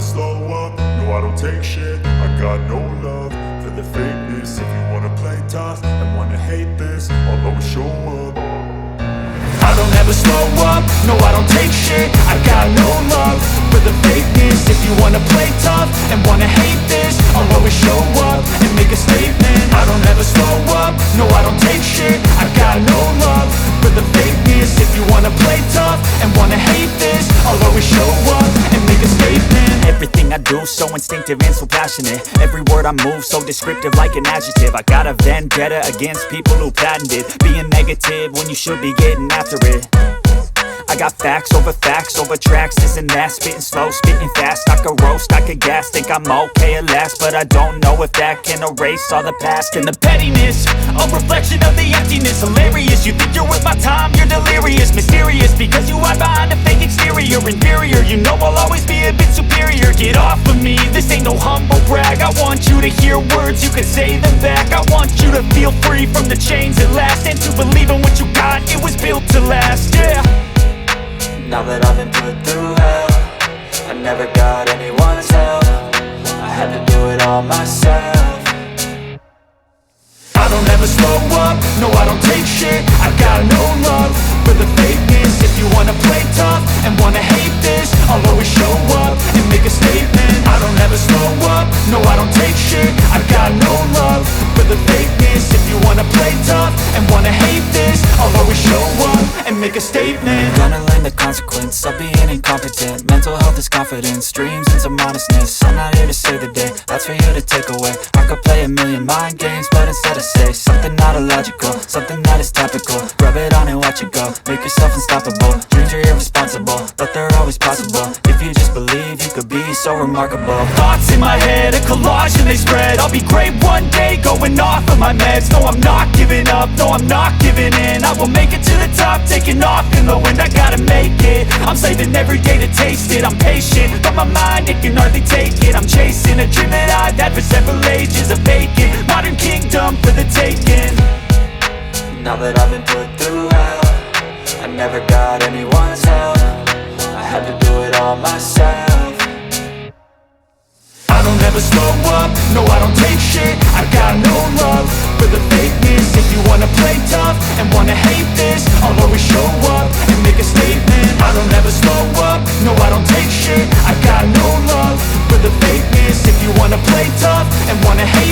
slow up, no I don't take shit. I got no love for the fakeness. If you wanna play tough and wanna hate this, I'll always show up. I don't ever slow up, no I don't take shit. I got no love for the fakeness. If you wanna play tough and wanna hate this, I'll always show up and make a statement. I don't ever slow up, no I don't take shit. I got no love for the fakeness. If you wanna play tough and wanna hate this, I'll always show up and make a statement. Everything I do so instinctive and so passionate. Every word I move so descriptive like an adjective. I got a vendetta against people who patented being negative when you should be getting after it. I got facts over tracks, this and that. Spitting slow, spitting fast, I could roast, I could gas. Think I'm okay at last, but I don't know if that can erase all the past. And the pettiness, a reflection of the emptiness. Hilarious, you think you're worth my time, you're delirious. Mysterious, because you hide behind a fake exterior. Inferior, you know I'll always be a bit superior. Get off of me, this ain't no humble brag. I want you to hear words, you can say them back. I want you to feel free from the chains at last, and to believe in what you got, it was built to last, yeah. Now that I've been put through hell, I never got anyone's help. I had to do it all myself. I don't ever slow up, no I don't take shit. I got no love for the fakeness. If you wanna play tough and wanna hate this, I'll always show up and make a statement. I don't ever slow up, no I don't take shit. I got no love for the fakeness. If you wanna play tough and wanna hate this, I'll always show up and make a statement. Gonna learn the consequence of being incompetent. Mental health is confidence, dreams and some honestness. I'm not here to save the day, that's for you to take away. I could play a million mind games, but instead I say something not illogical, something that is topical. Rub it on and watch it go, make yourself unstoppable. Dreams are irresponsible, but they're always possible. If you just believe, you could be so remarkable. Thoughts in my head, a collage and they spread. I'll be great one day, going off of my meds. No, I'm not giving up, no, I'm not giving in. I will make it to the top, taking off in the wind. I gotta make it, I'm saving every day to taste it. I'm patient, but my mind, it can hardly take it. I'm chasing a dream that I've had for several ages. A vacant, modern kingdom for the taking. Now that I've been put through hell, I never got anyone's help. I had to do it all myself. I don't ever slow up, no I don't take shit. I got no love for the fakeness. If you wanna play tough and wanna hate this, I'll always show up and make a statement. I don't ever slow up, no I don't take shit. I got no love for the fakeness. If you wanna play tough and wanna hate